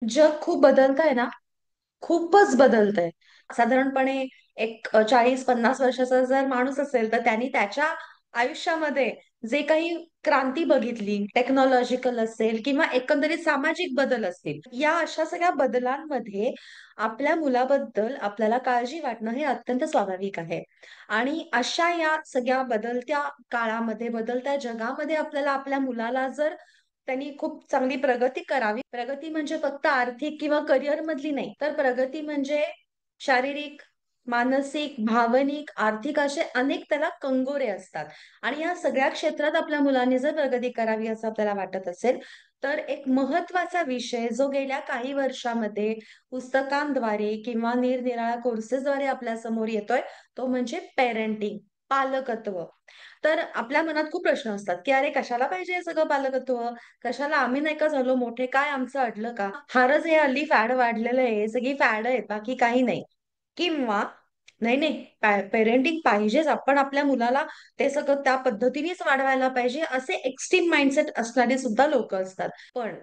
जग खूप बदलतंय ना. खूपच बदलतंय. साधारणपणे एक 40-50 वर्षाचा जर माणूस असेल तर त्यांनी त्याच्या आयुष्यामध्ये जे काही क्रांती बघितली, टेक्नॉलॉजिकल असेल किंवा एकंदरीत सामाजिक बदल असतील, या अशा सगळ्या बदलांमध्ये आपल्या मुलाबद्दल आपल्याला काळजी वाटणं हे अत्यंत स्वाभाविक आहे. आणि अशा या सगळ्या बदलत्या काळामध्ये, बदलत्या जगामध्ये आपल्याला आपल्या मुलाला जर त्यांनी खूप चांगली प्रगती करावी. प्रगती म्हणजे फक्त आर्थिक किंवा करिअर मधली नाही, तर प्रगती म्हणजे शारीरिक, मानसिक, भावनिक, आर्थिक असे अनेक त्याला कंगोरे असतात. आणि या सगळ्या क्षेत्रात आपल्या मुलांनी जर प्रगती करावी असं आपल्याला वाटत असेल, तर एक महत्वाचा विषय जो गेल्या काही वर्षामध्ये पुस्तकांद्वारे किंवा निरनिराळ्या कोर्सेसद्वारे आपल्या समोर येतोय, तो म्हणजे पेरेंटिंग, पालकत्व. तर आपल्या मनात खूप प्रश्न असतात, की अरे कशाला पाहिजे हे सगळं पालकत्व? कशाला आम्ही नाही का झालो मोठे? काय आमचं अडलं का? फारच हे हल्ली फॅड वाढलेलं आहे. हे सगळी फॅड आहेत, बाकी काही नाही. किंवा नाही नाही, पेरेंटिंग पाहिजेच, आपण आपल्या मुलाला ते सगळं त्या पद्धतीनेच वाढवायला पाहिजे, असे एक्स्ट्रीम माइंडसेट असणारे सुद्धा लोक असतात. पण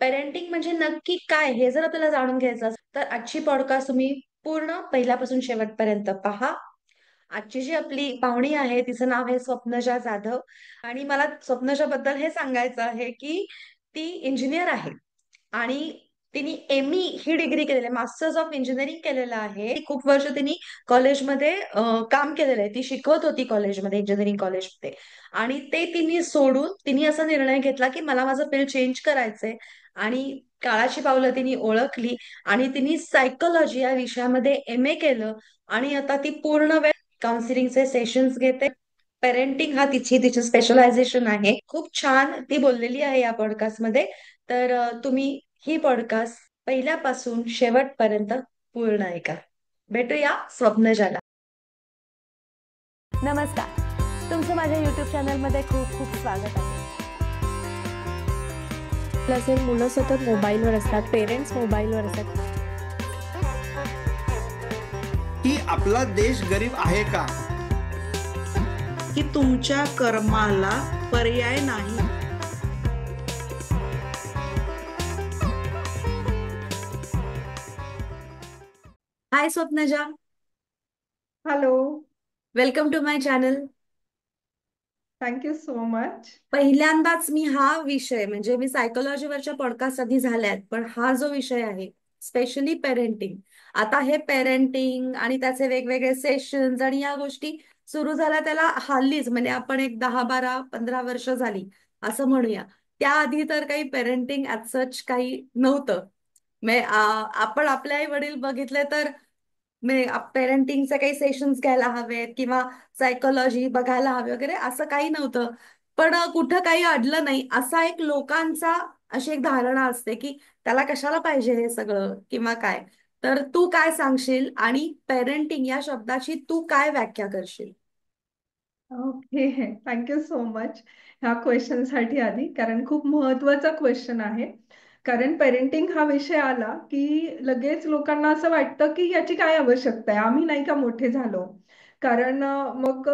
पेरेंटिंग म्हणजे नक्की काय हे जर आपल्याला जाणून घ्यायचं असेल, तर आजची पॉडकास्ट तुम्ही पूर्ण पहिल्यापासून शेवटपर्यंत पहा. आजची जी आपली पाहुणी आहे तिचं नाव आहे स्वप्नजा जाधव. आणि मला स्वप्नजा बद्दल हे सांगायचं आहे की ती इंजिनियर आहे. आणि तिने एमई ही डिग्री केलेली आहे, मास्टर्स ऑफ इंजिनिअरिंग केलेलं आहे. खूप वर्ष तिने कॉलेजमध्ये काम केलेलं आहे. ती शिकवत होती कॉलेजमध्ये, इंजिनिअरिंग कॉलेजमध्ये. आणि ते तिने सोडून तिने असा निर्णय घेतला की मला माझं फील्ड चेंज करायचंय. आणि काळाची पावलं तिने ओळखली आणि तिने सायकोलॉजी या विषयामध्ये एम ए केलं. आणि आता ती पूर्ण वेळ काउन्सिलिंगचे सेशन्स घेते. पेरेंटिंग हा तिची स्पेशलायझेशन आहे. खूप छान ती बोललेली आहे या पॉडकास्टमध्ये. तर तुम्ही ही पॉडकास्ट पहिल्यापासून शेवटपर्यंत पूर्ण ऐका. भेटूया स्वप्नजाला. नमस्कार, तुमचं माझ्या यूट्यूब चॅनलमध्ये खूप खूप स्वागत आहे. असेल मुलं सतत मोबाईलवर असतात, पेरेंट्स मोबाईलवर असतात. की आपला देश गरीब आहे का? की तुमच्या कर्माला पर्याय नाही. Hi Swapnaja. Hello. Welcome to my channel. Thank you so much. पहिल्यांदाच मी हा विषय, म्हणजे मी सायकोलॉजीवरच्या पॉडकास्ट आधी झाल्यात, पण हा जो विषय आहे स्पेशली पेरेंटिंग, आता हे पेरेंटिंग आणि त्याचे वेगवेगळे सेशन्स आणि या गोष्टी सुरू झाल्या त्याला हल्लीच, म्हणजे आपण एक 10-12-15 वर्ष झाली असं म्हणूया. त्याआधी तर काही पेरेंटिंग ऍज सच काही नव्हतं. आपण आपले आई वडील बघितले तर पेरेंटिंगचे काही सेशन्स घ्यायला हवेत किंवा सायकोलॉजी बघायला हवे वगैरे असं काही नव्हतं. पण कुठं काही अडलं नाही असा एक लोकांचा, अशी एक धारणा असते की त्याला कशाला पाहिजे हे सगळं किंवा काय. तर तू काय सांगशील आणि पेरेंटिंग या शब्दाची तू काय व्याख्या करशील? ओके. थँक्यू सो मच ह्या क्वेश्चनसाठी आधी, कारण खूप महत्वाचा क्वेश्चन आहे. कारण पेरेंटिंग हा विषय आला की लगेच लोकांना असं वाटतं की याची काय आवश्यकता आहे, आम्ही नाही का मोठे झालो. कारण मग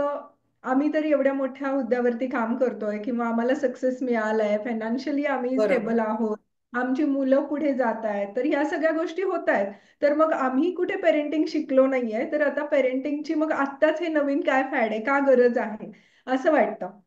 आम्ही तरी एवढ्या मोठ्या हुद्द्यावरती काम करतोय किंवा आम्हाला सक्सेस मिळालाय, फायनान्शियली आम्ही बरोबर. स्टेबल आहोत, आमची मुलं पुढे जात आहेत, तर ह्या सगळ्या गोष्टी होत आहेत. तर मग आम्ही कुठे पेरेंटिंग शिकलो नाहीये, तर आता पेरेंटिंगची मग आत्ताच हे नवीन काय फॅड आहे, का गरज आहे असं वाटतं.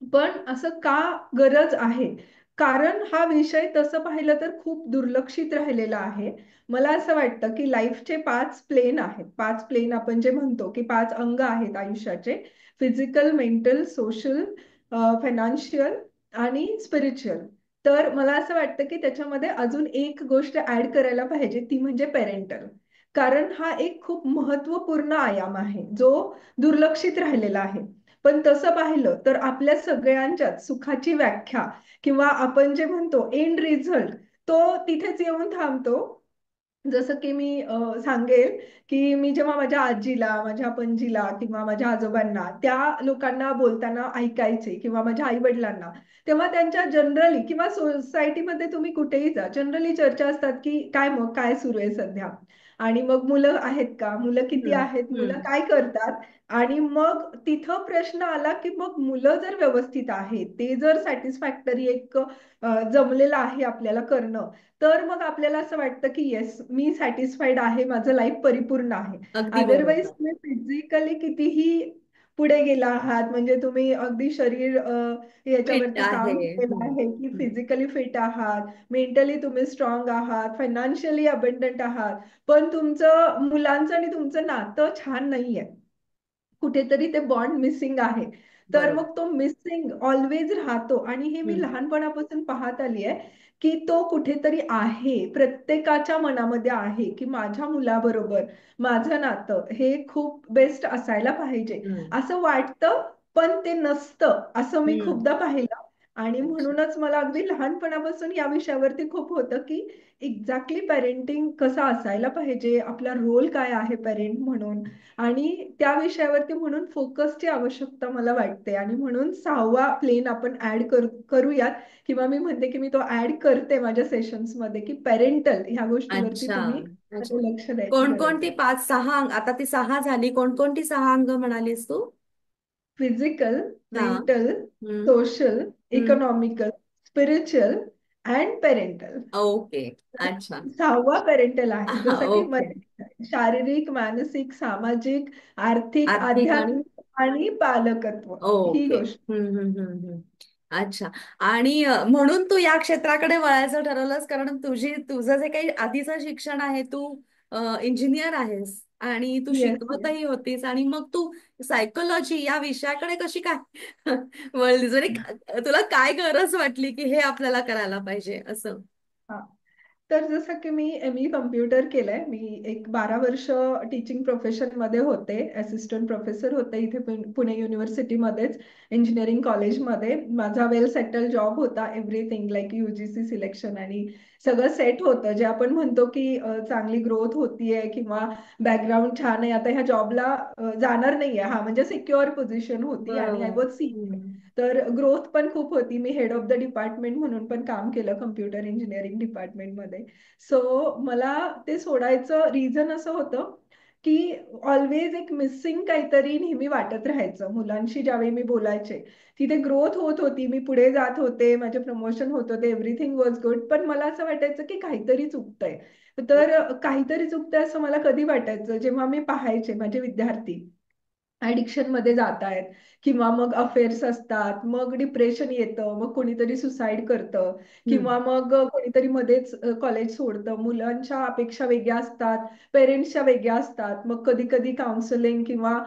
पण असं का गरज आहे? कारण हा विषय तसं पाहिलं तर खूप दुर्लक्षित राहिलेला आहे. मला असं वाटतं की लाईफचे 5 प्लेन आहेत. 5 प्लेन आपण जे म्हणतो की 5 अंग आहेत आयुष्याचे: फिजिकल, मेंटल, सोशल, फायनान्शियल आणि स्पिरिच्युअल. तर मला असं वाटतं की त्याच्यामध्ये अजून एक गोष्ट ऍड करायला पाहिजे, ती म्हणजे पेरेंटल. कारण हा एक खूप महत्वपूर्ण आयाम आहे जो दुर्लक्षित राहिलेला आहे. पण तसं पाहिलं तर आपल्या सगळ्यांच्याच सुखाची व्याख्या किंवा आपण जे म्हणतो एंड रिझल्ट, तो तिथेच येऊन थांबतो. जसं की मी सांगेल की मी जेव्हा माझ्या आजीला, माझ्या पणजीला किंवा माझ्या आजोबांना, त्या लोकांना बोलताना ऐकायचे किंवा माझ्या आई वडिलांना, तेव्हा त्यांच्या जनरली किंवा सोसायटीमध्ये तुम्ही कुठेही जा, जनरली चर्चा असतात की काय मग काय सुरू आहे सध्या. आणि मग मुलं आहेत का, मुलं किती हम्म. आहेत, मुलं हम्म. काय करतात. आणि मग तिथं प्रश्न आला की मग मुलं जर व्यवस्थित आहेत, ते जर सॅटिस्फॅक्टरी एक जमलेलं आहे आपल्याला करणं, तर मग आपल्याला असं वाटतं की येस, मी सॅटिस्फाईड आहे, माझं लाईफ परिपूर्ण आहे. अगदी अदरवाईज बरोबर. तुम्ही फिजिकली कितीही पुढे गेला आहात, म्हणजे तुम्ही अगदी शरीर फिट याच्यावरती आहे. काम केलेलं हम्म. आहे की हम्म. फिजिकली फिट आहात, मेंटली तुम्ही स्ट्रॉंग आहात, फायनान्शियली अबंडंट आहात, पण तुमचं मुलांचं आणि तुमचं नातं छान नाहीये, कुठेतरी ते बॉन्ड मिसिंग आहे. तर बरोबर. मग तो मिसिंग ऑलवेज राहतो, आणि हे मी हम्म. लहानपणापासून पाहत आली आहे की तो कुठेतरी आहे, प्रत्येकाच्या मनामध्ये आहे की माझ्या मुलाबरोबर माझं नातं हे खूप बेस्ट असायला पाहिजे, हम्म. असं वाटतं. पण ते नसतं असं मी हम्म. खूपदा पाहिलं. आणि अच्छा. म्हणूनच मला अगदी लहानपणापासून या विषयावरती खूप होतं की एक्झॅक्टली पेरेंटिंग कसं असायला पाहिजे, आपला रोल काय आहे पेरेंट म्हणून. आणि त्या विषयावरती म्हणून फोकसची आवश्यकता मला वाटते, आणि म्हणून 6वा प्लेन आपण करूयात, किंवा मी म्हणते की मी तो ऍड करते माझ्या सेशन्स मध्ये, की पेरेंटल ह्या गोष्टीवरती अच्छा. तुम्ही अच्छा. लक्ष द्यायची गरज कोणकोणती आहे. 5-6 आता ती 6 झाली, कोणकोणती 6 अंग म्हणालीस तू? फिजिकल, हा. मेंटल, हम्म. सोशल, हम्म. Economical, spiritual and parental. Okay. अच्छा. 6वा पेरेंटल आहे, जसं की ओके. शारीरिक, मानसिक, सामाजिक, आर्थिक, आर्थिक आणि आध्यात्मिक आणि पालकत्व, ही ओके. गोष्ट. अच्छा. आणि म्हणून तू या क्षेत्राकडे वळायचं ठरवलंस, कारण तुझं जे काही आधीचं शिक्षण आहे, तू इंजिनियर आहेस आणि तू येस, येस. शिकवतही होतीस, आणि मग तू सायकोलॉजी या विषयाकडे कशी काय वळलीस? म्हणजे तुला काय गरज वाटली की हे आपल्याला करायला पाहिजे असं? तर जसं की मी ME कम्प्युटर केलंय, मी एक 12 वर्ष टीचिंग प्रोफेशन मध्ये होते, असिस्टंट प्रोफेसर होते इथे पुणे युनिव्हर्सिटीमध्येच, इंजिनिअरिंग कॉलेजमध्ये. माझा वेल सेटल जॉब होता, एव्हरीथिंग लाईक UGC सिलेक्शन आणि सगळं सेट होतं, जे आपण म्हणतो की चांगली ग्रोथ होतीये किंवा बॅकग्राऊंड छान आहे, आता ह्या जॉबला जाणार नाहीये, हा म्हणजे सिक्युअर पोझिशन होती आणि आय बरोबर. Was senior. तर ग्रोथ पण खूप होती, मी हेड ऑफ द डिपार्टमेंट म्हणून पण काम केलं कम्प्युटर इंजिनिअरिंग डिपार्टमेंटमध्ये. सो मला ते सोडायचं रिझन असं होतं की ऑलवेज एक मिसिंग काहीतरी नेहमी वाटत राहायचं. मुलांशी ज्यावेळी मी बोलायचे, तिथे ग्रोथ होत होती, मी पुढे जात होते, माझे प्रमोशन होत होते, एव्हरीथिंग वॉज गुड, पण मला असं वाटायचं की काहीतरी चुकतंय. तर काहीतरी चुकतंय असं मला कधी वाटायचं, जेव्हा मी पाहायचे माझे विद्यार्थी ऍडिक्शन मध्ये जात आहेत, किंवा मग अफेअर्स असतात, मग डिप्रेशन येतं, मग कोणीतरी सुसाईड करतं, हम्म. किंवा मग कोणीतरी मध्येच कॉलेज सोडतं. मुलांच्या अपेक्षा वेगळ्या असतात, पेरेंट्सच्या वेगळ्या असतात. मग कधी कधी काउन्सिलिंग किंवा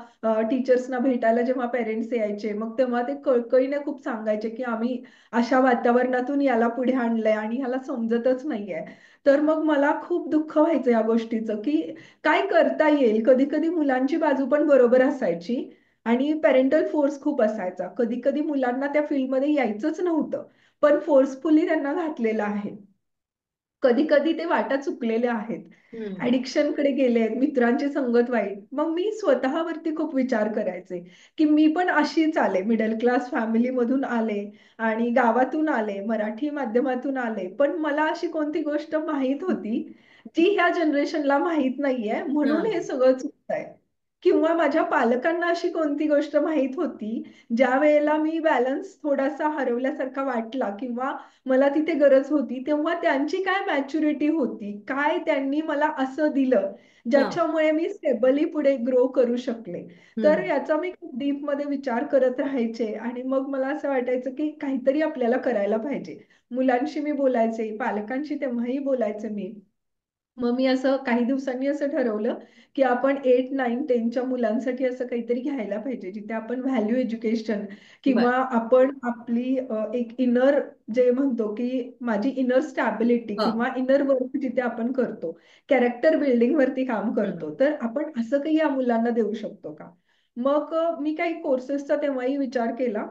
टीचर्सना भेटायला जेव्हा पेरेंट्स यायचे, मग तेव्हा ते कळकळीने खूप सांगायचे की आम्ही अशा वातावरणातून याला पुढे आणलंय आणि ह्याला समजतच नाहीये. तर मग मला खूप दुःख व्हायचं या गोष्टीचं की काय करता येईल. कधी कधी मुलांची बाजू पण बरोबर असायची आणि पेरेंटल फोर्स खूप असायचा. कधी कधी मुलांना त्या फील्डमध्ये यायचंच नव्हतं, पण फोर्सफुली त्यांना घातलेलं आहे. कधी कधी ते वाटा चुकलेले आहेत, हम्म. ऍडिक्शनकडे गेले आहेत, मित्रांची संगत वाईट. मग मी स्वतःवरती खूप विचार करायचे की मी पण अशीच आले, मिडल क्लास फॅमिली मधून आले आणि गावातून आले, मराठी माध्यमातून आले, पण मला अशी कोणती गोष्ट माहीत होती जी ह्या जनरेशनला माहीत नाहीये, म्हणून हे हम्म. सगळं चुकतंय. किंवा माझ्या पालकांना अशी कोणती गोष्ट माहीत होती, ज्या वेळेला मी बॅलन्स थोडासा हरवल्यासारखा वाटला किंवा मला तिथे गरज होती, तेव्हा त्यांची काय मॅच्युरिटी होती, काय त्यांनी मला असं दिलं हा. ज्याच्यामुळे मी स्टेबली पुढे ग्रो करू शकले. तर हम्म. याचा मी खूप डीप मध्ये विचार करत राहायचे, आणि मग मला असं वाटायचं की काहीतरी आपल्याला करायला पाहिजे. मुलांशी मी बोलायचे, पालकांशी तेव्हाही बोलायचे मी. मग मी असं काही दिवसांनी असं ठरवलं की आपण 8, 9, 10च्या मुलांसाठी असं काहीतरी घ्यायला पाहिजे, जिथे आपण व्हॅल्यू एज्युकेशन किंवा बर. आपण आपली एक इनर, जे म्हणतो की माझी इनर स्टॅबिलिटी हा. किंवा इनर वर्क जिथे आपण करतो, कॅरेक्टर बिल्डिंग वरती काम करतो, हम्म. तर आपण असं काही या मुलांना देऊ शकतो का. मग मी काही कोर्सेसचा तेव्हाही विचार केला.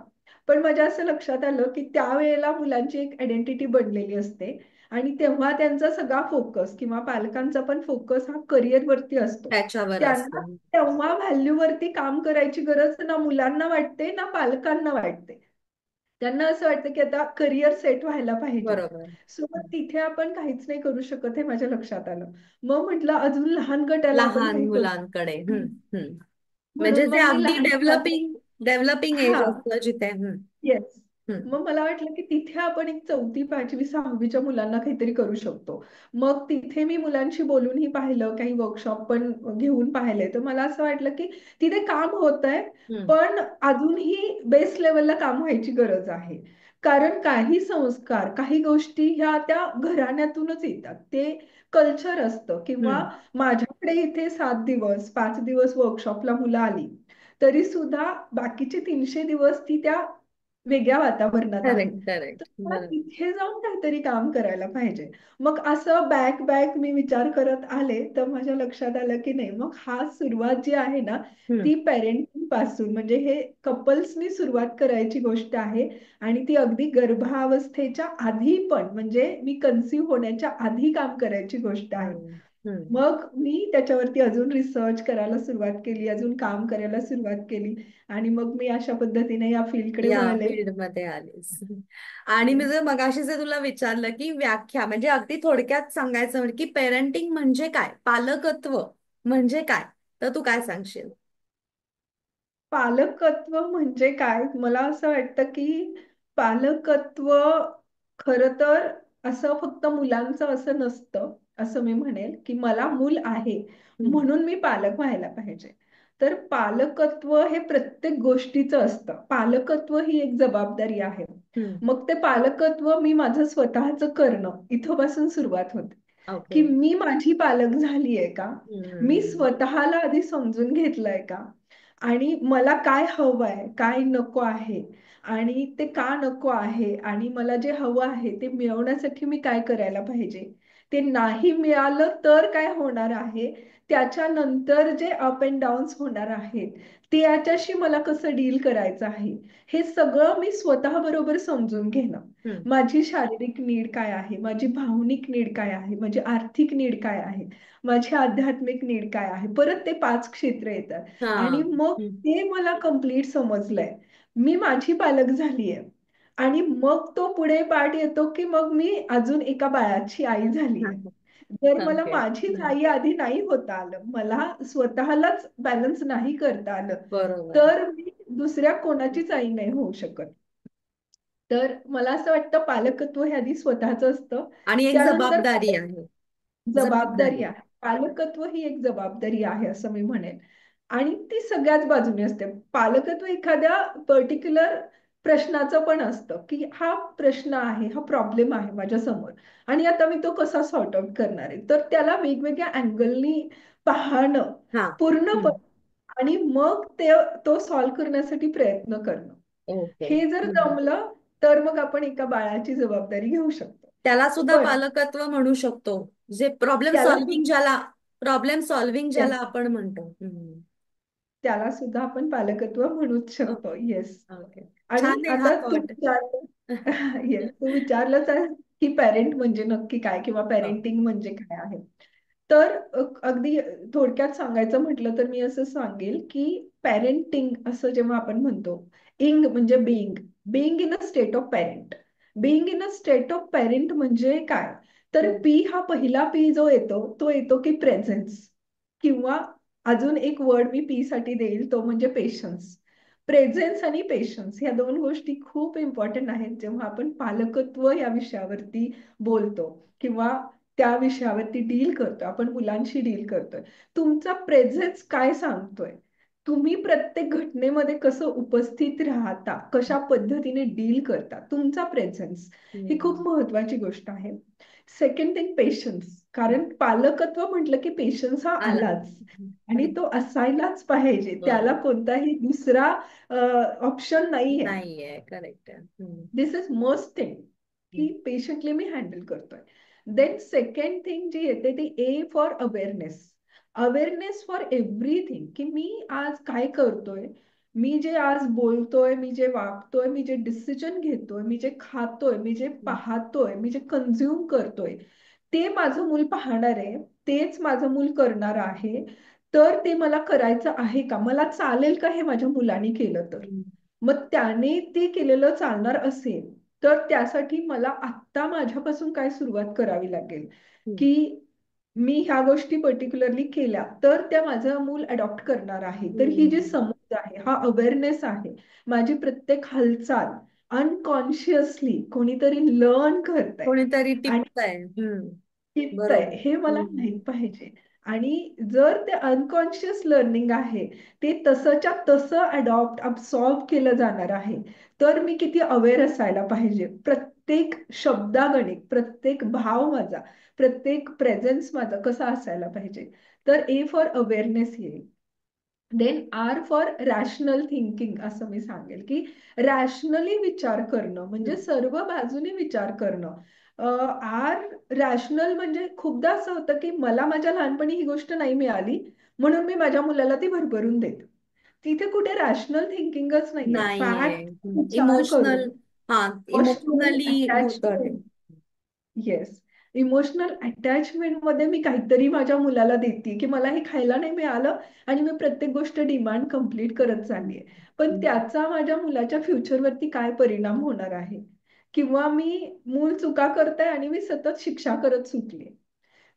पण माझ्या असं लक्षात आलं की त्यावेळेला मुलांची एक आयडेंटिटी बनलेली असते, आणि तेव्हा त्यांचा सगळा फोकस किंवा पालकांचा पण फोकस हा करिअरवरती असतो. त्याच्यावर त्यांना असतं. तेव्हा व्हॅल्यूवरती काम करायची गरज ना मुलांना वाटते ना पालकांना वाटते. त्यांना असं वाटतं की आता करिअर सेट व्हायला पाहिजे. बरोबर. सो मग तिथे आपण काहीच नाही करू शकत हे माझ्या लक्षात आलं. मग म्हटलं अजून लहान गटाला आपण लहान काही करू. मुलांकडे. हम्म. म्हणजे म्हणून जे मग मी अगदी लहान डेव्हलपिंग डेव्हलपिंग एज हा असतं जिथे. येस. हम्म. मग मला वाटलं की तिथे आपण एक 4थी, 5वी, 6वीच्या मुलांना काहीतरी करू शकतो. मग तिथे मी मुलांशी बोलूनही पाहिलं, काही वर्कशॉप पण घेऊन पाहिले. तर मला असं वाटलं की तिथे काम होत आहे, हम्म. पण अजूनही बेस लेवलला काम व्हायची गरज आहे. कारण काही संस्कार, काही गोष्टी ह्या त्या घराण्यातूनच येतात. ते कल्चर असतं किंवा हम्म. माझ्याकडे इथे 7 दिवस, 5 दिवस वर्कशॉपला मुलं आली, तरी सुद्धा बाकीचे 300 दिवस ती त्या वेगळ्या वातावरणात आहेत. करेक्ट तर करेक्ट मला बरोबर. तिथे जाऊन काहीतरी काम करायला पाहिजे. मग असं बॅक बॅक मी विचार करत आले, तर माझ्या लक्षात आलं की नाही, मग हा सुरुवात जी आहे ना, हम्म. ती पेरेंटिंग पासून, म्हणजे हे कपल्सनी सुरुवात करायची गोष्ट आहे. आणि ती अगदी गर्भावस्थेच्या आधी पण, म्हणजे मी कन्सिव्ह होण्याच्या आधी काम करायची गोष्ट आहे. हम्म. हम्म. मग मी त्याच्यावरती अजून रिसर्च करायला सुरुवात केली, अजून काम करायला सुरुवात केली. आणि मग मी अशा पद्धतीने या फील्डकडे या वळले. फील्डमध्ये आलीस. आणि मी जर मगाशी जे तुला विचारलं की व्याख्या, म्हणजे अगदी थोडक्यात सांगायचं म्हणजे की पेरेंटिंग म्हणजे काय, पालकत्व म्हणजे काय, तर तू काय सांगशील? पालकत्व म्हणजे काय? मला असं वाटतं की पालकत्व खरं तर असं फक्त मुलांचं असं नसतं. असं मी म्हणेल की मला मूल आहे हम्म. म्हणून मी पालक व्हायला पाहिजे. तर पालकत्व हे प्रत्येक गोष्टीचं असतं. पालकत्व ही एक जबाबदारी आहे. हम्म. मग ते पालकत्व मी माझं स्वतःचं करणं इथपासून सुरुवात होते. ओके. की मी माझी पालक झालीये का? मी हम्म. स्वतःला आधी समजून घेतलंय का? आणि मला काय हवंय, काय नको आहे, आणि ते का नको आहे, आणि मला जे हवं आहे ते मिळवण्यासाठी मी काय करायला पाहिजे, ते नाही मिळालं तर काय होणार आहे, त्याच्यानंतर जे अप अँड डाऊन्स होणार आहेत, त्याच्याशी मला कसं डील करायचं आहे, हे सगळं मी स्वतः बरोबर समजून घेणं. हम्म. माझी शारीरिक नीड काय आहे, माझी भावनिक नीड काय आहे, माझी आर्थिक नीड काय आहे, माझी आध्यात्मिक नीड काय आहे, परत ते 5 क्षेत्र येतात. हा. आणि मग हम्म. ते मला कम्प्लीट समजलंय. मी माझी पालक झालीये. आणि मग तो पुढे पाठ येतो की मग मी अजून एका बाळाची आई झालीये. जर मला ओके. माझीच आई आधी नाही होता आलं, मला स्वतःलाच बॅलन्स नाही करता आलं, बरोबर. तर मी दुसऱ्या कोणाचीच आई नाही होऊ शकत. तर मला असं वाटतं पालकत्व हे आधी स्वतःचं असतं. आणि एक त्यानंतर जबाबदारी आहे. जबाबदारी जबाबदारी. आहे. पालकत्व ही एक जबाबदारी आहे असं मी म्हणेन. आणि ती सगळ्याच बाजूने असते. पालकत्व एखाद्या पर्टिक्युलर प्रश्नाचं पण असतं की हा प्रश्न आहे, हा प्रॉब्लेम आहे माझ्या समोर, आणि आता मी तो कसा सॉर्ट आउट करणार आहे. तर त्याला वेगवेगळ्या अँगलनी पाहणं हा. पूर्णपणे, हम्म. आणि मग तो सॉल्व्ह करण्यासाठी प्रयत्न करणं. ओके. हे जर जमलं तर मग आपण एका बाळाची जबाबदारी घेऊ शकतो. त्याला सुद्धा पण पालकत्व म्हणू शकतो. जे त्याला प्रॉब्लेम सॉल्व्हिंग ज्याला येस, आपण म्हणतो. हम्म. त्याला सुद्धा आपण पालकत्व म्हणूच शकतो. ओके. येस. ओके. आणि छान आहे हा आता तू थॉट. विचारलं, येस, तू विचारलंच आहे की पॅरेंट म्हणजे नक्की काय, किंवा पॅरेंटिंग म्हणजे काय आहे. तर अगदी थोडक्यात सांगायचं म्हटलं तर मी असं सांगेल की पॅरेंटिंग असं जेव्हा आपण म्हणतो, इंग म्हणजे being, being in a state of parent. Being in a state of parent म्हणजे काय? तर हम्म. पी, हा पहिला पी जो येतो तो येतो की प्रेझेन्स, किंवा अजून एक वर्ड मी पी साठी देईल, तो म्हणजे पेशन्स. प्रेझेन्स आणि पेशन्स ह्या दोन गोष्टी खूप इम्पॉर्टंट आहेत जेव्हा आपण पालकत्व या विषयावरती बोलतो, किंवा त्या विषयावरती डील करतो, आपण मुलांशी डील करतोय. तुमचा प्रेझेन्स काय सांगतोय, तुम्ही प्रत्येक घटनेमध्ये कसं उपस्थित राहता, कशा पद्धतीने डील करता, तुमचा प्रेझेन्स ही खूप हम्म. महत्वाची गोष्ट आहे. सेकंड थिंग पेशन्स, कारण पालकत्व म्हटलं की पेशन्स हा आला. आलाच, आणि तो असायलाच पाहिजे, त्याला बरोबर. कोणताही दुसरा ऑप्शन नाहीये. नाहीये. करेक्ट आहे. दिस इज मस्ट थिंग की पेशंटली मी हँडल करतोय. देन सेकंड थिंग जी येते ती ए for awareness. Awareness for everything, की मी आज काय करतोय, मी जे आज बोलतोय, मी जे वागतोय, मी जे डिसिजन घेतोय, मी जे खातोय, मी जे पाहतोय, मी जे कन्झ्युम करतोय, ते माझं मूल पाहणार आहे, तेच माझं मूल करणार आहे. तर ते मला करायचं आहे का, मला चालेल का हे माझ्या मुलाने केलं तर. मग त्याने ते केलेलं चालणार असेल तर त्यासाठी मला आत्ता माझ्यापासून काय सुरुवात करावी लागेल, हम्म. की मी ह्या गोष्टी पर्टिक्युलरली केल्या तर त्या माझं मूल अडॉप्ट करणार आहे. तर ही जी हम्म. समज आहे, हा अवेअरनेस आहे, माझी प्रत्येक हालचाल अनकॉन्शियसली कोणीतरी लर्न करतंय कोणीतरी आणि टिपतंय. शिकतंय बरोबर. हे मला माहित पाहिजे. आणि जर ते अनकॉन्शियस लर्निंग आहे, ते तसंच्या तसं अडॉप्ट अब्सॉर्ब केलं जाणार आहे, तर मी किती अवेअर असायला पाहिजे. प्रत्येक शब्दागणिक, प्रत्येक भाव माझा, प्रत्येक प्रेझेन्स माझा कसा असायला पाहिजे. तर ए फॉर अवेअरनेस येईल. Then R for rational thinking असं मी सांगेल, की रॅशनली विचार करणं म्हणजे हम्म. सर्व बाजूने विचार करणं. आर रॅशनल म्हणजे खूपदा असं होतं की मला माझ्या लहानपणी ही गोष्ट नाही मिळाली म्हणून मी माझ्या मुलाला ती भरभरून देते. तिथे कुठे रॅशनल थिंकिंगच नाहीये. नाहीये. फॅक्ट विचार इमोशनल. करून हा. इमोशनली इमोशनली होतं हे. अटॅचमेंट. येस. इमोशनल अटॅचमेंट मध्ये मी काहीतरी माझ्या मुलाला देते की मला हे खायला नाही मिळालं आणि मी प्रत्येक गोष्ट डिमांड कम्प्लीट करत चाललीये. पण हम्म. त्याचा माझ्या मुलाच्या फ्युचरवरती काय परिणाम होणार आहे. किंवा मूल चुका करतंय आणि मी सतत शिक्षा करत सुटले.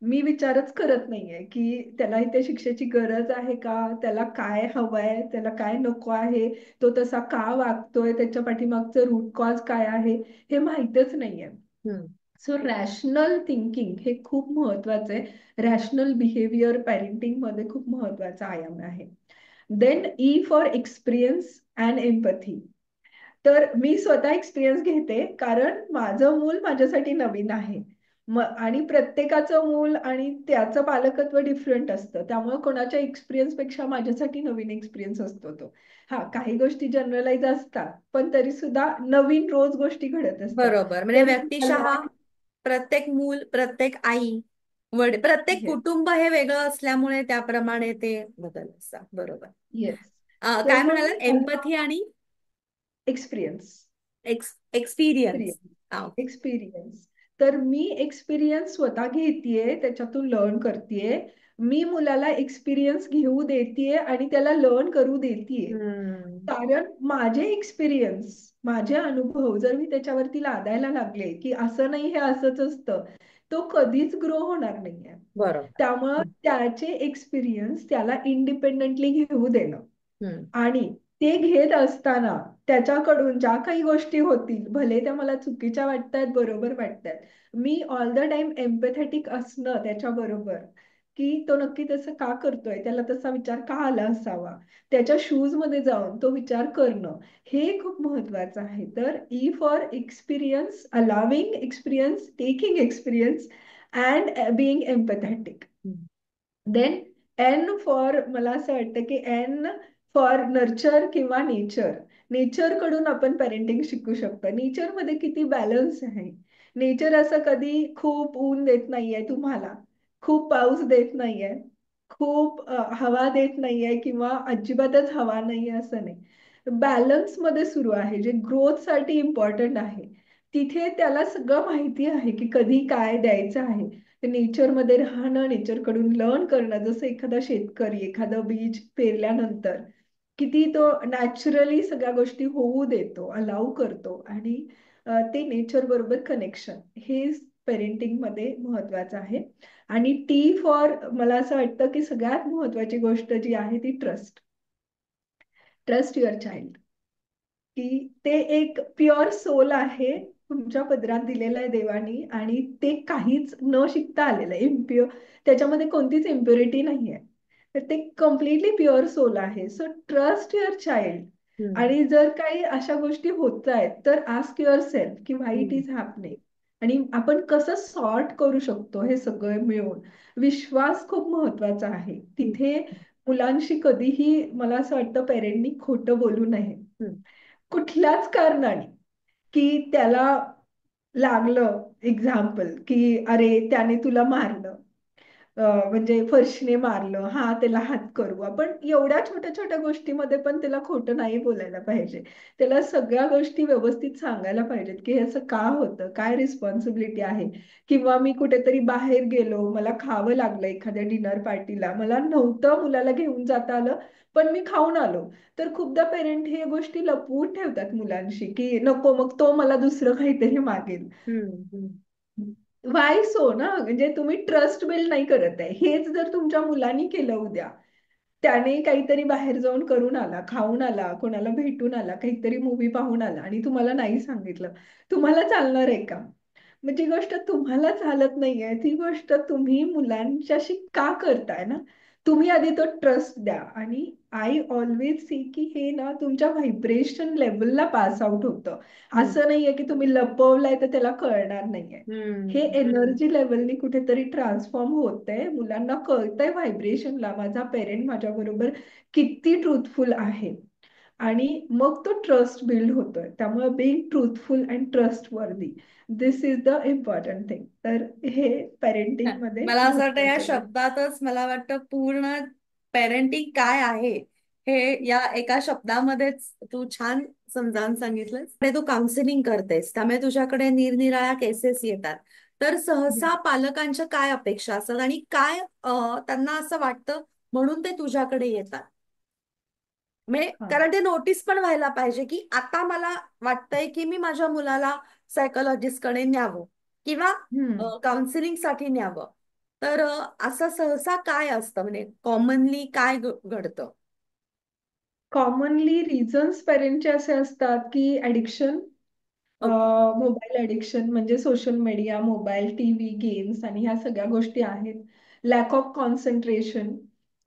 मी विचारच करत नाहीये की त्याला इथे शिक्षेची गरज आहे का, त्याला काय हवंय, त्याला काय नको आहे, तो तसा का वागतोय, त्याच्या पाठीमागचं रूट कॉज काय आहे, हे माहितच नाहीये. हम्म. सो रॅशनल थिंकिंग हे खूप महत्वाचं आहे. रॅशनल बिहेवियर पॅरेंटिंग मध्ये खूप महत्वाचा आयाम आहे. Then E for experience and empathy. तर मी स्वतः एक्सपिरियन्स घेते कारण माझं मूल माझ्यासाठी नवीन आहे. आणि प्रत्येकाचं मूल आणि त्याचं पालकत्व डिफरंट असतं, त्यामुळे कोणाच्या एक्सपिरियन्स पेक्षा माझ्यासाठी नवीन एक्सपिरियन्स असतो तो. हा, काही गोष्टी जनरलाइज असतात पण तरी सुद्धा नवीन रोज गोष्टी घडत असतात. बरोबर. म्हणजे तर व्यक्तिशः प्रत्येक मूल, प्रत्येक आई, प्रत्येक येस. कुटुंब हे वेगळं असल्यामुळे त्याप्रमाणे ते बदल असतात. बरोबर. येस. काय तर मग मी म्हणालात? एम्पथी आणि एक्सपिरियन्स. एक्सपिरियन्स. एक्सपिरियन्स. तर मी एक्सपिरियन्स स्वतः घेतेय, त्याच्यातून लर्न करतेय. मी मुलाला एक्सपिरियन्स घेऊ देतेय आणि त्याला लर्न करू देतेय. हम्म. कारण माझे एक्सपिरियन्स, माझे अनुभव जर मी त्याच्यावरती लादायला लागले की असं नाही हे असंच असतं, तो कधीच ग्रो होणार नाहीये. बरोबर. त्यामुळं त्याचे एक्सपिरियन्स त्याला इंडिपेंडेंटली घेऊ देणं. हम्म. आणि ते घेत असताना त्याच्याकडून ज्या काही गोष्टी होतील, भले त्या मला चुकीच्या वाटतात, बरोबर वाटतात, मी ऑल द टाइम एम्पॅथेटिक असणं त्याच्याबरोबर, की तो नक्की तसं का करतोय, त्याला तसा विचार का आला असावा, त्याच्या शूज मध्ये जाऊन तो विचार करणं, हे खूप महत्वाचं आहे. तर E for experience, allowing experience, taking experience and being empathetic. Hmm. Then N for, मला असं वाटतं की एन फॉर नर्चर किंवा नेचर. नेचर कडून आपण पेरेंटिंग शिकू शकतो. नेचर मध्ये किती बॅलन्स आहे. नेचर असं कधी खूप ऊन देत नाहीये तुम्हाला, खूप पाऊस देत नाहीये, खूप हवा देत नाहीये किंवा अजिबातच हवा नाहीये असं नाही. बॅलन्स मध्ये सुरू आहे, जे ग्रोथ साठी इम्पॉर्टंट आहे. तिथे त्याला सगळं माहिती आहे की कधी काय द्यायचं आहे. नेचरमध्ये राहणं, नेचरकडून लर्न करणं, जसं एखादा शेतकरी एखादं बीज पेरल्यानंतर किती तो नॅचरली सगळ्या गोष्टी होऊ देतो, अलाव करतो आणि ते नेचर बरोबर कनेक्शन, हे पेरेंटिंग मध्ये महत्वाचं आहे. आणि टी फॉर, मला असं वाटतं की सगळ्यात महत्वाची गोष्ट जी आहे ती ट्रस्ट. Trust your child. की ते एक प्युअर सोल आहे, तुमच्या पदरात दिलेलं आहे देवानी आणि ते काहीच न शिकता आलेलं आहे. इम्प्युअर, त्याच्यामध्ये कोणतीच इम्प्युरिटी नाहीये. तर ते कम्प्लिटली प्युअर सोल आहे. So trust your child. हम्म. आणि जर काही अशा गोष्टी होत आहेत तर आस्क युअर सेल्फ की व्हाय इट हम्म. इज हॅपनिंग आणि आपण कसं सॉर्ट करू शकतो हे सगळं मिळून. विश्वास खूप महत्वाचा आहे हम्म. तिथे. मुलांशी कधीही मला असं वाटतं पेरेंटनी खोटं बोलू नये हम्म. कुठल्याच कारणाने. की त्याला लागलं एक्झाम्पल की अरे त्याने तुला मारलं, म्हणजे फरशीने मारलं, हा त्याला हात करू आपण, एवढ्या छोट्या छोट्या गोष्टीमध्ये पण त्याला खोटं नाही बोलायला पाहिजे. त्याला सगळ्या गोष्टी व्यवस्थित सांगायला पाहिजेत की हे असं का होतं, काय रिस्पॉन्सिबिलिटी आहे. किंवा मी कुठेतरी बाहेर गेलो, मला खावं लागलं एखाद्या डिनर पार्टीला, मला नव्हतं मुलाला घेऊन जाता आलं, पण मी खाऊन आलो. तर खूपदा पेरेंट हे गोष्टी लपवून ठेवतात मुलांशी की नको मग तो मला दुसरं काहीतरी मागेल. हम्म, हम्म. वाय सो ना, म्हणजे तुम्ही ट्रस्ट बिल्ड नाही करत आहे. हेच जर तुमच्या मुलांनी केलं उद्या, त्याने काहीतरी बाहेर जाऊन करून आला, खाऊन आला, कोणाला भेटून आला, काहीतरी मूवी पाहून आला आणि तुम्हाला नाही सांगितलं, तुम्हाला चालणार आहे का? मग जी गोष्ट तुम्हाला चालत नाहीये ती गोष्ट तुम्ही मुलांच्याशी का करताय ना. तुम्ही आधी तो ट्रस्ट द्या. आणि आय ऑलवेज सी की हे ना तुमच्या व्हायब्रेशन लेवलला पास आउट होतं. हम्म, असं नाहीये की तुम्ही लपवलंय तर त्याला कळणार नाहीये. हे हम्म. एनर्जी लेवलनी कुठेतरी ट्रान्सफॉर्म होतंय. मुलांना कळतंय व्हायब्रेशनला माझा पेरेंट माझ्या बरोबर किती ट्रुथफुल आहे. आणि मग तो ट्रस्ट बिल्ड होतोय. त्यामुळे बीइंग ट्रुथफुल अँड ट्रस्ट वर्दी, दिस इज द इम्पॉर्टंट थिंग. तर हे पेरेंटिंग मध्ये मला असं वाटतं या महत्वाचं आहे. शब्दातच मला वाटतं पूर्ण पेरेंटिंग काय आहे हे या एका शब्दामध्येच तू छान समजावून सांगितलंस. आणि तू काउन्सिलिंग करतेस त्यामुळे तुझ्याकडे निरनिराळ्या केसेस येतात. तर सहसा पालकांच्या काय अपेक्षा असतात आणि काय त्यांना असं वाटतं म्हणून ते तुझ्याकडे येतात. म्हणजे हा. कारण ते नोटीस पण व्हायला पाहिजे की आता मला वाटतंय की मी माझ्या मुलाला सायकोलॉजिस्ट कडे न्यावं किंवा हम्म. काउन्सिलिंग साठी न्यावं. तर असं सहसा काय असतं म्हणजे कॉमनली काय घडतं. कॉमनली रिझन्स पेरेंटचे असे असतात की ऍडिक्शन, ओके. मोबाईल ॲडिक्शन म्हणजे social media, mobile, TV, games आणि ह्या सगळ्या गोष्टी आहेत. लॅक ऑफ कॉन्सन्ट्रेशन,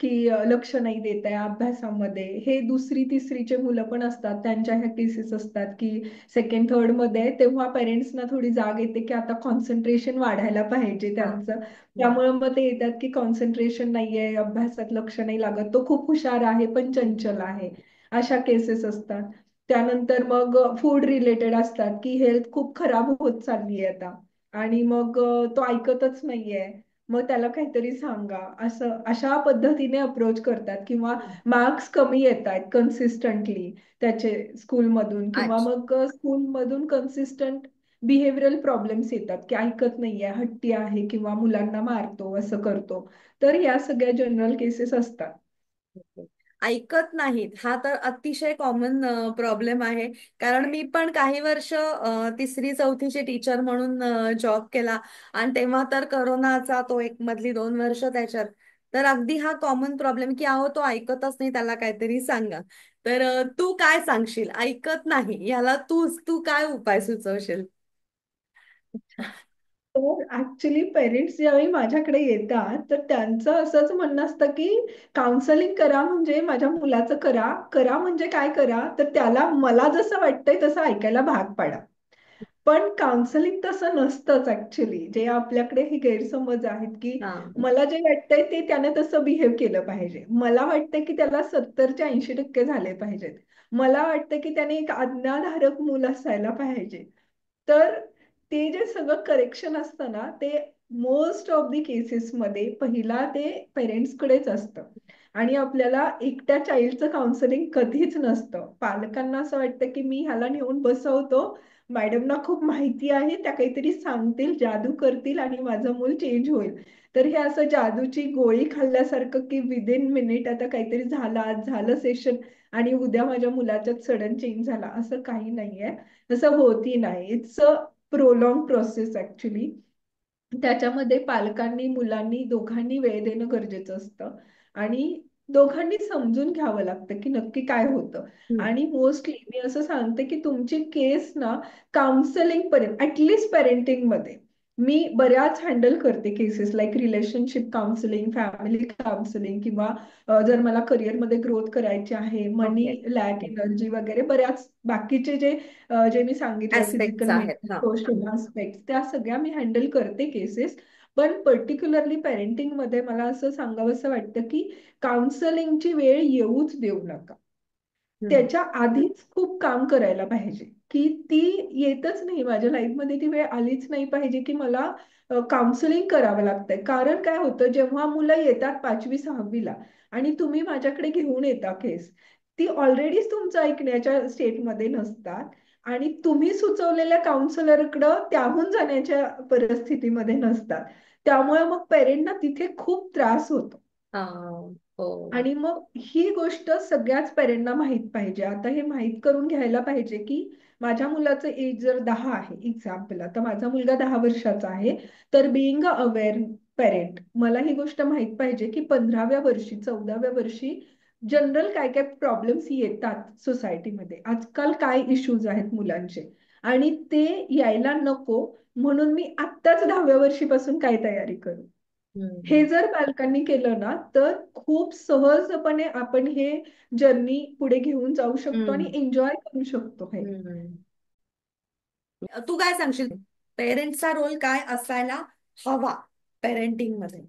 की लक्ष नाही देत आहे अभ्यासामध्ये. हे दुसरी तिसरीचे मुलं पण असतात, त्यांच्या ह्या केसेस असतात की सेकंड थर्ड मध्ये आहे, तेव्हा पेरेंट्सना थोडी जाग येते की आता कॉन्सन्ट्रेशन वाढायला पाहिजे हा. त्यांचं. हम्म. त्यामुळे मग ते येतात की कॉन्सन्ट्रेशन नाहीये, अभ्यासात लक्ष नाही लागत, तो खूप हुशार आहे पण चंचल आहे, अशा केसेस असतात. त्यानंतर मग फूड रिलेटेड असतात की हेल्थ खूप खराब होत चालली आहे आता, आणि मग तो ऐकतच नाहीये, मग त्याला काहीतरी सांगा, असं अशा पद्धतीने अप्रोच करतात. किंवा हम्म. मार्क्स कमी येत आहेत कन्सिस्टंटली त्याचे स्कूलमधून, किंवा अच्छा. मग स्कूलमधून कन्सिस्टंट बिहेवियरल प्रॉब्लेम्स येतात की ऐकत नाहीये, हट्टी आहे, किंवा मुलांना मारतो, असं करतो. तर या सगळ्या जनरल केसेस असतात. ओके. ऐकत नाहीत हा तर अतिशय कॉमन प्रॉब्लेम आहे. कारण मी पण काही वर्ष तिसरी चौथीची टीचर म्हणून जॉब केला आणि तेव्हा तर करोनाचा तो एक मधली 2 वर्ष त्याच्यात. तर अगदी हा कॉमन प्रॉब्लेम की अहो तो ऐकतच नाही त्याला काहीतरी सांगा. तर तू काय सांगशील ऐकत नाही याला तू काय उपाय सुचवशील. तर ऍक्च्युली पेरेंट्स ज्यावेळी माझ्याकडे येतात तर त्यांचं असंच म्हणणं असतं की काउन्सलिंग करा, म्हणजे माझ्या मुलाचं करा. करा म्हणजे काय करा, तर त्याला मला जसं वाटतंय तसं ऐकायला भाग पाडा. पण काउन्सलिंग तसं नसतंच ऍक्च्युली. जे आपल्याकडे हे गैरसमज आहेत की हा. मला जे वाटतंय ते त्याने तसं बिहेव केलं पाहिजे, मला वाटतंय की त्याला 70 ते 80% झाले पाहिजेत, मला वाटतं की त्याने एक आज्ञाधारक मूल असायला पाहिजे. तर ते जे सगळं करेक्शन असतं ना, ते मोस्ट ऑफ दी केसेसमध्ये पहिला ते पेरेंट्सकडेच असतं. आणि आपल्याला एकट्या चाइल्डचं काउन्सिलिंग कधीच नसतं. पालकांना असं वाटतं की मी ह्याला नेऊन बसवतो, मॅडमना खूप माहिती आहे, त्या काहीतरी सांगतील, जादू करतील आणि माझं मूल चेंज होईल. तर हे असं जादूची गोळी खाल्ल्यासारखं की विदिन मिनिट आता काहीतरी झालं, आज झालं सेशन आणि उद्या माझ्या मुलाच्यात सडन चेंज झाला, असं काही नाहीये. तसं होतही नाही. It's a prolong process actually. त्याच्यामध्ये पालकांनी मुलांनी दोघांनी वेळ देणं गरजेचं असतं. आणि दोघांनी समजून घ्यावं लागतं की नक्की काय होतं. हम्म. आणि मोस्टली मी असं सांगते की तुमची केस ना काउन्सलिंग पर्यंत, ऍटलिस्ट पेरेंटिंग मध्ये मी बऱ्याच हँडल करते cases, like relationship counselling, family counselling, किंवा जर मला करिअरमध्ये ग्रोथ करायची आहे, मनी, ओके. लॅक, एनर्जी वगैरे बऱ्याच बाकीचे जे जे मी सांगितलं ऍस्पेक्ट्स फिजिकल, आहेत. मेंटल, हा. सोशल आस्पेक्ट, त्या सगळ्या मी हँडल करते केसेस. पण पर्टिक्युलरली पेरेंटिंग मध्ये मला असं सांगावंसं वाटतं की काउन्सलिंगची वेळ येऊच देऊ नका. हम्म. त्याच्या आधीच खूप काम करायला पाहिजे, की ती येतच नाही माझ्या लाईफमध्ये, ती वेळ आलीच नाही पाहिजे की मला काउन्सिलिंग करावं लागतंय. कारण काय होतं, जेव्हा मुलं येतात 5वी 6वीला आणि तुम्ही माझ्याकडे घेऊन येता केस, ती ऑलरेडीच तुमचं ऐकण्याच्या स्टेटमध्ये नसतात आणि तुम्ही सुचवलेल्या काउन्सिलरकडं त्याहून जाण्याच्या परिस्थितीमध्ये नसतात. त्यामुळे मग पेरेंटना तिथे खूप त्रास होतो. हा. हो. आणि मग ही गोष्ट सगळ्याच पेरेंटना माहित पाहिजे. आता हे माहित करून घ्यायला पाहिजे की माझ्या मुलाचं एज जर 10 आहे एक्झाम्पल, आता माझा मुलगा 10 वर्षाचा आहे, तर बिईंग अ अवेअर पेरेंट मला ही गोष्ट माहित पाहिजे की 15व्या वर्षी 14व्या वर्षी जनरल काय काय प्रॉब्लेम्स येतात सोसायटीमध्ये, आजकाल काय इश्यूज आहेत मुलांचे, आणि ते यायला नको म्हणून मी आत्ताच 10व्या वर्षीपासून काय तयारी करू. हे हम्म. जर पालकांनी केलं ना तर खूप सहजपणे आपण हे जर्नी पुढे घेऊन जाऊ शकतो आणि हम्म. एन्जॉय करू शकतो हे. हम्म. तू काय सांगशील, पेरेंट्सचा रोल काय असायला हवा पेरेंटिंग मध्ये?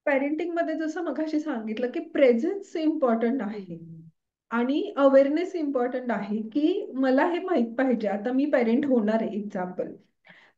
पॅरेंटिंग मध्ये जसं मगाशी सांगितलं की प्रेझेन्स इम्पॉर्टंट आहे हम्म. आणि अवेअरनेस इम्पॉर्टंट आहे, की मला हे माहित पाहिजे. आता मी पेरेंट होणार आहे एक्झाम्पल,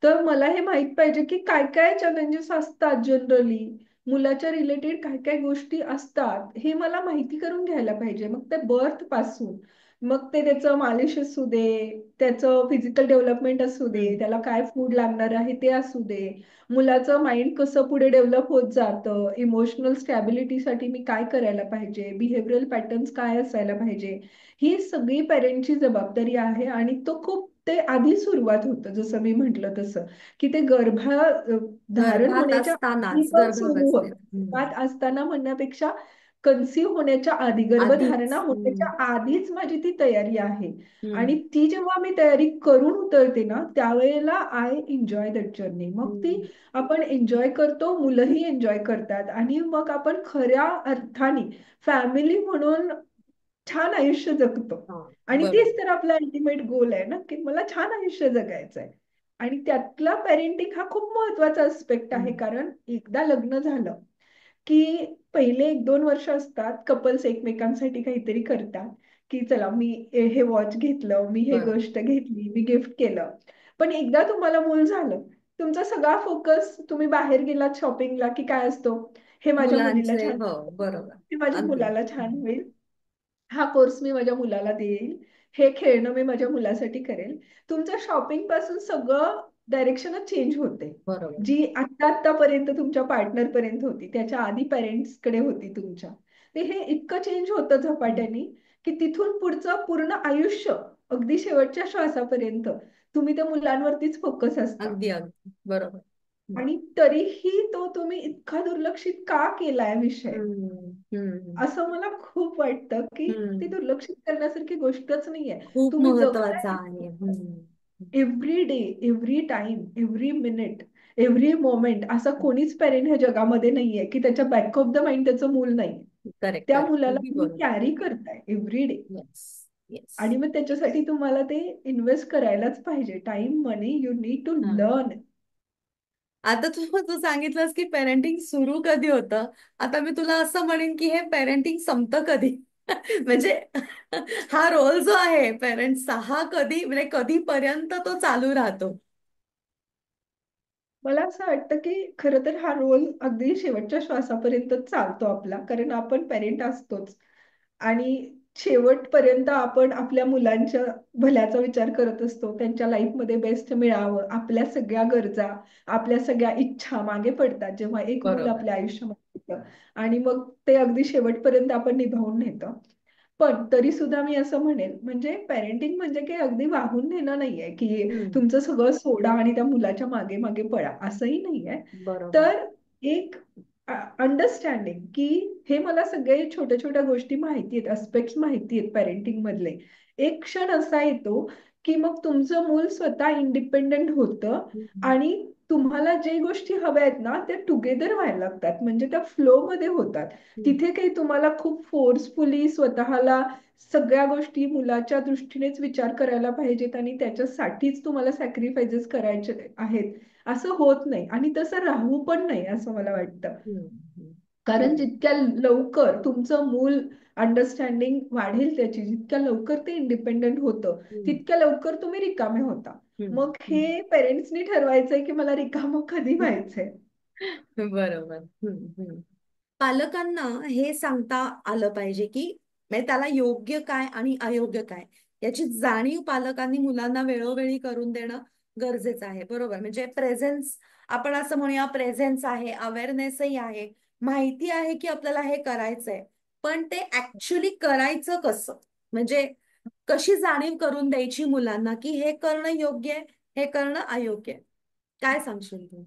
तर मला हे माहित पाहिजे की काय काय चॅलेंजेस असतात जनरली, मुलाच्या रिलेटेड काय काय गोष्टी असतात हे मला माहिती करून घ्यायला पाहिजे. मग ते बर्थ पासून, मग ते त्याचं मालिश असू दे, त्याचं फिजिकल डेव्हलपमेंट असू दे, हम्म. त्याला काय फूड लागणार आहे ते असू दे, मुलाचं माइंड कसं पुढे डेव्हलप होत जातं, इमोशनल स्टॅबिलिटीसाठी मी काय करायला पाहिजे, बिहेवियरल पॅटर्न्स काय असायला पाहिजे, ही सगळी पेरेंटची जबाबदारी आहे. आणि तो खूप ते आधी सुरुवात होतं, जसं मी म्हटलं तसं, की ते धारण गर्भात होण्याच्या आधी असतानाच, पण सुरू गर्भावस्थेत. होतं. हम्म. गर्भात असताना म्हणण्यापेक्षा कन्सीव्ह होण्याच्या आधी, आधीच. गर्भधारणा हम्म. होण्याच्या आधीच माझी ती तयारी आहे. आणि हम्म. ती जेव्हा मी तयारी करून उतरते ना, त्यावेळेला आय एन्जॉय दॅट जर्नी. मग ती हम्म. आपण एन्जॉय करतो, मुलंही एन्जॉय करतात आणि मग आपण खऱ्या अर्थाने फॅमिली म्हणून छान आयुष्य जगतो. हा. आणि बरोबर. तेच तर आपला अल्टिमेट गोल आहे ना, की मला छान आयुष्य जगायचं आहे. आणि त्यातला पेरेंटिंग हा खूप महत्वाचा अस्पेक्ट आहे. हम्म. कारण एकदा लग्न झालं की पहिले 1 2 वर्ष असतात, कपल्स एकमेकांसाठी काहीतरी करतात, की चला मी हे वॉच घेतलं, मी हे बरोबर. गोष्ट घेतली, मी गिफ्ट केलं. पण एकदा तुम्हाला मूल झालं, तुमचा सगळा फोकस, तुम्ही बाहेर गेलात शॉपिंगला की काय असतो, हे माझ्या मुलीला मुलांचे, छान हो, होईल, बरोबर. हे माझ्या अगदी. मुलाला छान होईल, हा कोर्स मी माझ्या मुलाला देईल, हे खेळणं मी माझ्या मुलासाठी करेल. तुमचं शॉपिंग पासून सगळं डायरेक्शनच चेंज होते. बरोबर. जी आतापर्यंत तुमच्या पार्टनर पर्यंत होती, त्याच्या आधी पेरेंट्स कडे होती तुमच्या, ते हे इतकं चेंज होतं हम्म. झपाट्याने, की तिथून पुढचं पूर्ण आयुष्य अगदी शेवटच्या श्वासापर्यंत तुम्ही त्या मुलांवरतीच फोकस असता. अगदी अगदी बरोबर. हम्म. आणि तरीही तो तुम्ही इतका दुर्लक्षित का केलाय विषय, हम्म. हम्म. असं मला खूप वाटतं, की ती हम्म. दुर्लक्षित करण्यासारखी गोष्टच नाहीये. खूप तुम्ही महत्वाचा जगताय आहे. हम्म. Every day, every time, every minute, every moment. असा कोणीच पेरेंट ह्या जगामध्ये नाहीये की त्याच्या बॅक ऑफ द माइंड त्याचं मूल नाही. करेक्ट त्या करेक्ट, मुलाला अगदी तुम्ही बरोबर. कॅरी करताय एव्हरी डे. येस. येस. आणि मग त्याच्यासाठी तुम्हाला ते इन्व्हेस्ट करायलाच पाहिजे. Time, money, you need to learn. आता तू सांगितलंस की पेरेंटिंग सुरू कधी होतं. आता मी तुला असं म्हणेन की हे पेरेंटिंग संपतं कधी? म्हणजे हा रोल जो आहे पेरेंट्सचा, हा कधी, म्हणजे कधीपर्यंत तो चालू राहतो? मला असं वाटतं की खरं तर हा रोल अगदी शेवटच्या श्वासापर्यंतच चालतो आपला, कारण आपण पेरेंट असतोच. आणि शेवटपर्यंत आपण आपल्या मुलांच्या भल्याचा विचार करत असतो, त्यांच्या लाईफमध्ये बेस्ट मिळावं, आपल्या सगळ्या गरजा, आपल्या सगळ्या इच्छा मागे पडतात जेव्हा एक मूल बरोबर. आपल्या आयुष्यामध्ये येतं. आणि मग ते अगदी शेवटपर्यंत आपण निभावून नेतो. पण तरी सुद्धा मी असं म्हणेल, म्हणजे पेरेंटिंग म्हणजे काही अगदी वाहून नेणं नाहीये की हम्म. तुमचं सगळं सोडा आणि त्या मुलाच्या मागे मागे पळा, असंही नाहीये. बरोबर. तर एक अंडरस्टँडिंग की हे मला सगळे छोट्या छोट्या गोष्टी माहिती आहेत, अस्पेक्ट्स माहिती आहेत पेरेंटिंग मधले. एक क्षण असा येतो की मग तुमचं मूल स्वतः इंडिपेंडेंट होतं हम्म. आणि तुम्हाला जे गोष्टी हव्या आहेत ना त्या टुगेदर व्हायला लागतात, म्हणजे त्या फ्लो मध्ये होतात. हम्म. तिथे काही तुम्हाला खूप फोर्सफुली स्वतःला सगळ्या गोष्टी मुलाच्या दृष्टीनेच विचार करायला पाहिजेत आणि त्याच्यासाठीच तुम्हाला सॅक्रिफाइसेस करायचे आहेत असं होत नाही. आणि तसं राहू पण नाही असं मला वाटतं. हम्म. कारण बरोबर. जितक्या लवकर तुमचं मूल अंडरस्टँडिंग वाढेल त्याची, जितक्या लवकर ते इंडिपेंडंट होतं हम्म, तितक्या लवकर तुम्ही रिकामे होता. हम्म, मग हे पेरेंट्सनी ठरवायचंय की मला रिकामं कधी हम्म. व्हायचंय. बरोबर. पालकांना हे सांगता आलं पाहिजे की म्हणजे त्याला योग्य काय आणि अयोग्य काय याची जाणीव पालकांनी मुलांना वेळोवेळी करून देणं गरजेचं आहे. बरोबर. म्हणजे प्रेझेन्स, आपण असं म्हणूया, प्रेझेन्स आहे, अवेअरनेसही आहे, माहिती आहे की आपल्याला हे करायचंय, पण ते ऍक्च्युली करायचं कसं, म्हणजे कशी जाणीव करून द्यायची मुलांना की हे करणं योग्य आहे, हे करणं अयोग्य आहे. काय सांगशील तू?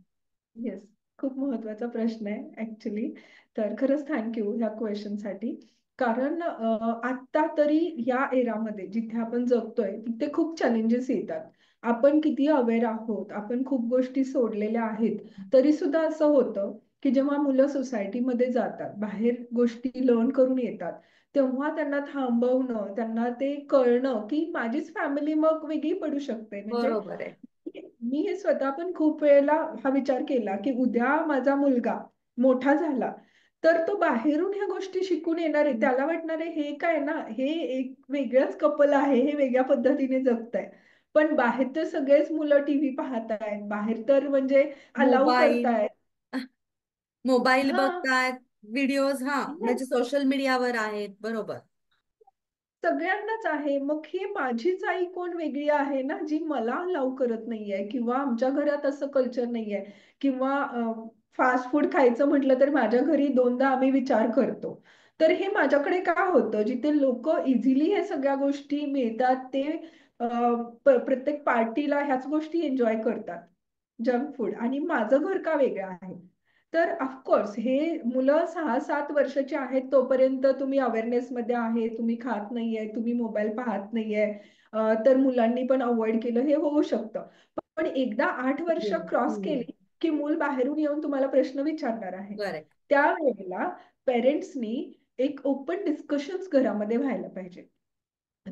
येस, खूप महत्वाचा प्रश्न आहे ऍक्च्युली. तर खरंच थँक्यू ह्या क्वेश्चनसाठी. कारण आत्ता तरी या एरामध्ये जिथे आपण जगतोय तिथे खूप चॅलेंजेस येतात. आपण किती अवेअर आहोत, आपण खूप गोष्टी सोडलेल्या आहेत, तरी सुद्धा असं होतं की जेव्हा मुलं सोसायटीमध्ये जातात, बाहेर गोष्टी लर्न करून येतात, तेव्हा त्यांना थांबवणं, त्यांना ते कळणं की माझीच फॅमिली मग वेगळी पडू शकते. म्हणजे बरोबर आहे. मी हे स्वतः पण खूप वेळेला हा विचार केला की उद्या माझा मुलगा मोठा झाला तर तो बाहेरून ह्या गोष्टी शिकून येणार आहे. त्याला वाटणार आहे हे काय ना, हे एक वेगळंच कपल आहे, हे वेगळ्या पद्धतीने जगताय. पण बाहेर तर सगळेच मुलं टीव्ही पाहतायत, बाहेर तर म्हणजे अलाउ मोबाईल करतायत. मोबाईल हा, बघतात, व्हिडिओज, हा म्हणजे सोशल मीडियावर आहेत. बरोबर. सगळ्यांनाच आहे. मग ही माझीच आई कोण वेगळी आहे ना, जी मला अलाउ करत नाहीये, किंवा आमच्या घरात असं कल्चर नाहीये, किंवा फास्ट फूड खायचं म्हटलं तर माझ्या घरी दोनदा आम्ही विचार करतो. तर हे माझ्याकडे का होतं, जिथे लोक इझिली हे सगळ्या गोष्टी मिळतात, ते प्रत्येक पार्टीला ह्याच गोष्टी एन्जॉय करतात, जंक फूड, आणि माझं घर का वेगळं आहे. तर ऑफकोर्स हे मुलं 6-7 वर्षाची आहेत तोपर्यंत तुम्ही अवेअरनेस मध्ये आहे, तुम्ही खात नाहीये, तुम्ही मोबाईल पाहत नाहीये, तर मुलांनी पण अवॉइड केलं हे होऊ शकतं. पण एकदा 8 वर्ष हम्म, क्रॉस हम्म. केली की मूल बाहेरून येऊन तुम्हाला प्रश्न विचारणार आहे. करेक्ट. त्यावेळेला पेरेंट्सनी एक ओपन डिस्कशन्स घरामध्ये व्हायला पाहिजे.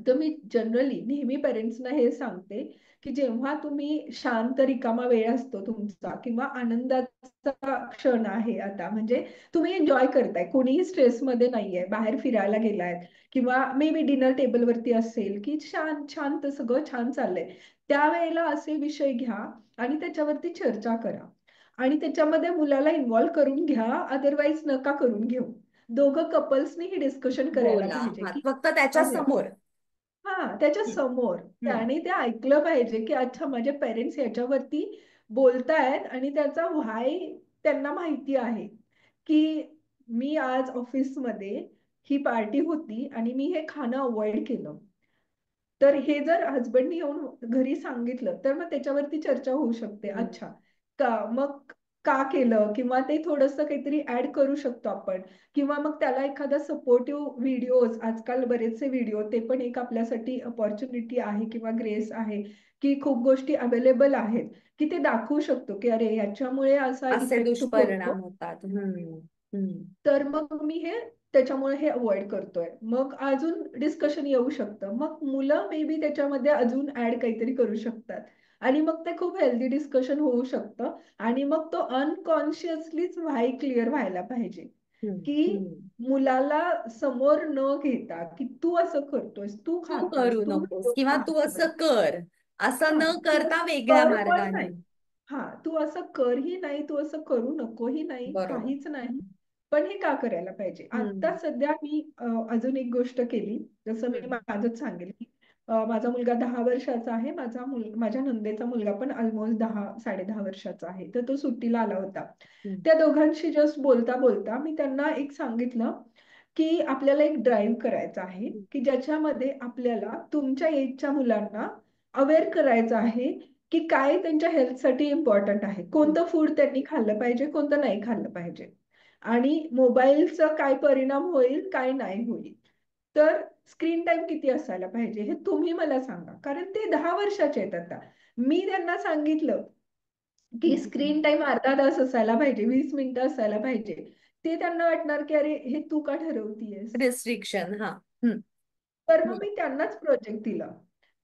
तर मी जनरली नेहमी पेरेंट्सना हे सांगते की जेव्हा तुम्ही शांत रिकामा वेळ असतो तुमचा, किंवा आनंदाचा क्षण आहे आता, म्हणजे तुम्ही एन्जॉय करताय, कोणीही स्ट्रेसमध्ये नाहीये, बाहेर फिरायला गेलाय, किंवा मे बी डिनर टेबलवरती असेल की शांत शांत सगळं छान चाललंय, त्यावेळेला असे विषय घ्या आणि त्याच्यावरती चर्चा करा. आणि त्याच्यामध्ये मुलाला इन्व्हॉल्व करून घ्या, अदरवाईज नका करून घेऊ. दोघं कपल्सनी ही डिस्कशन करायला बोला, पाहिजे हा की फक्त त्याच्या अरे, समोर. हा, त्याच्या हम्म, समोर हम्म. त्याने ते ऐकलं पाहिजे की अच्छा माझे पेरेंट्स याच्यावरती बोलतायत, आणि त्याचा व्हाय त्यांना माहिती आहे. की मी आज ऑफिसमध्ये ही पार्टी होती आणि मी हे खाणं अवॉइड केलं. तर हे जर हजबंडनी येऊन घरी सांगितलं तर मग त्याच्यावरती चर्चा होऊ शकते. हम्म. अच्छा, मग का केलं, किंवा ते थोडंसं काहीतरी ऍड करू शकतो आपण. किंवा मग त्याला एखादा सपोर्टिव्ह व्हिडिओज, आजकाल बरेचसे व्हिडिओ, ते पण एक आपल्यासाठी अपॉर्च्युनिटी आहे किंवा ग्रेस आहे की खूप गोष्टी अवेलेबल आहेत की ते दाखवू शकतो की अरे ह्याच्यामुळे असा असे इफेक्ट होतो. दुष्परिणाम होतात. हम्म. तर मग मी हे त्याच्यामुळे हे अवॉइड करतोय. मग अजून डिस्कशन येऊ शकतं, मग मुलं मे बी त्याच्यामध्ये अजून ऍड काहीतरी करू शकतात, आणि मग ते खूप हेल्दी डिस्कशन होऊ शकतं. आणि मग तो अनकॉन्शियसलीच व्हाय क्लिअर व्हायला पाहिजे हम्म. की हम्म. मुलाला समोर न घेता की तू असं करतोयस, तू तू खातोयस, करू तू नकोस व्हिडिओ किंवा तू पाहतोयस. असं कर, असं हा, न तू करता असं वेगळ्या कर पण मार्गाने. नाही. हा, तू असं करही नाही, तू असं करू नकोही नाही, बरोबर. काहीच नाही. पण हे का करायला पाहिजे. आता हम्म. सध्या मी अजून एक गोष्ट केली. जसं मी हम्म. माझंच सांगेल की माझा मुलगा 10 वर्षाचा आहे, माझ्या नंदेचा मुलगा पण ऑलमोस्ट 10-10.5 वर्षाचा आहे. तर तो सुट्टीला आला होता. हम्म. त्या दोघांशी जस्ट बोलता बोलता मी त्यांना एक सांगितलं की आपल्याला एक ड्राईव्ह करायचा आहे की ज्याच्यामध्ये आपल्याला तुमच्या एजच्या मुलांना अवेअर करायचं आहे की काय त्यांच्या हेल्थसाठी इम्पॉर्टंट आहे, हम्म. कोणतं फूड त्यांनी खाल्लं पाहिजे, कोणतं नाही खाल्लं पाहिजे, आणि मोबाईलचा काय परिणाम होईल, काय नाही होईल. तर स्क्रीन टाइम किती असायला पाहिजे हे तुम्ही मला सांगा, कारण ते 10 वर्षाचे आहेत आता. मी त्यांना सांगितलं की स्क्रीन टाइम अर्धा तास असायला पाहिजे, 20 मिनिटं असायला पाहिजे. ते त्यांना वाटणार की अरे हे तू का ठरवतीयस. रिस्ट्रिक्शन. हा. हम्म. तर मग हम्म. मी त्यांनाच प्रोजेक्ट दिला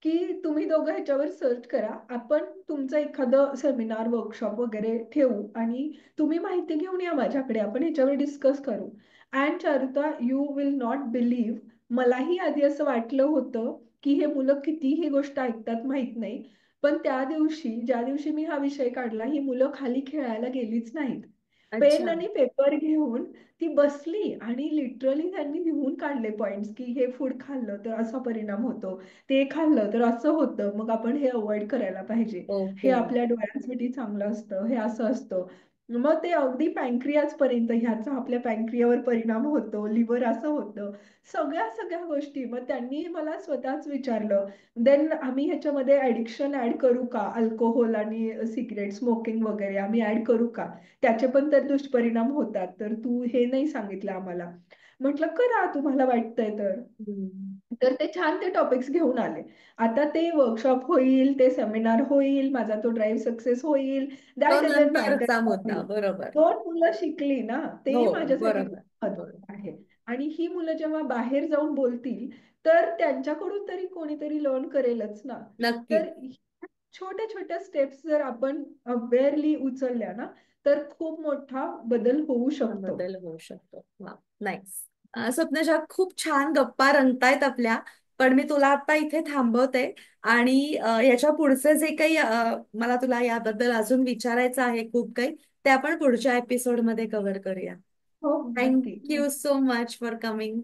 की तुम्ही दोघं ह्याच्यावर सर्च करा, आपण तुमचं एखादं सेमिनार वर्कशॉप वगैरे ठेवू आणि तुम्ही माहिती घेऊन या माझ्याकडे, आपण ह्याच्यावर डिस्कस करू. And Charuta, you will not believe, मलाही आधी असं वाटलं होतं की हे मुलं किती ही गोष्ट ऐकतात माहित नाही. पण त्या दिवशी, ज्या दिवशी मी हा विषय काढला, ही मुलं खाली खेळायला गेलीच नाहीत. पेन अच्छा. आणि पेपर घेऊन ती बसली आणि लिटरली त्यांनी लिहून काढले पॉइंट्स, की हे फूड खाल्लं तर असा परिणाम होतो, ते खाल्लं तर असं होतं, मग आपण हे अवॉइड करायला पाहिजे, हे ओके. आपल्या डोळ्यांसाठी चांगलं असतं, हे असं असतं. मग ते अगदी पॅनक्रियाज पर्यंत, ह्याचा आपल्या पॅनक्रियावर परिणाम होतो, लिव्हर असं होतं, सगळ्या सगळ्या गोष्टी. मग त्यांनी मला स्वतःच विचारलं, देन आम्ही ह्याच्यामध्ये ऍडिक्शन ऍड करू का, अल्कोहोल आणि सिगरेट स्मोकिंग वगैरे आम्ही ऍड करू का, त्याचे पण तर दुष्परिणाम होतात, तर तू हे नाही सांगितलं आम्हाला. म्हटलं करा तुम्हाला वाटतंय तर. हम्म. तर ते छान ते टॉपिक्स घेऊन आले. आता ते वर्कशॉप होईल, ते सेमिनार होईल, माझा तो ड्राईव्ह सक्सेस होईल, तो दॅट डझंट मॅटर. नंतरचा मुद्दा. बरोबर. दोन मुलं शिकली ना, हो, ते माझ्यासाठी खूप बरोबर. महत्त्वाचं बरोबर. आहे. आणि ही मुलं जेव्हा बाहेर जाऊन बोलतील, तर त्यांच्याकडून तरी कोणीतरी लर्न करेलच ना. तर नक्कीच. छोट्या छोट्या स्टेप्स जर आपण अवेअरली उचलल्या ना, तर खूप मोठा बदल होऊ शकतो. बदल होऊ शकतो. वा, नाईस. स्वप्नाच्या खूप छान गप्पा रंगतायत आपल्या. पण मी तुला आता इथे थांबवते आणि याच्या पुढचे जे काही मला तुला याबद्दल अजून विचारायचं आहे खूप काही, ते आपण पुढच्या एपिसोड मध्ये कव्हर करूया. हो, नक्की. Thank you so much for coming.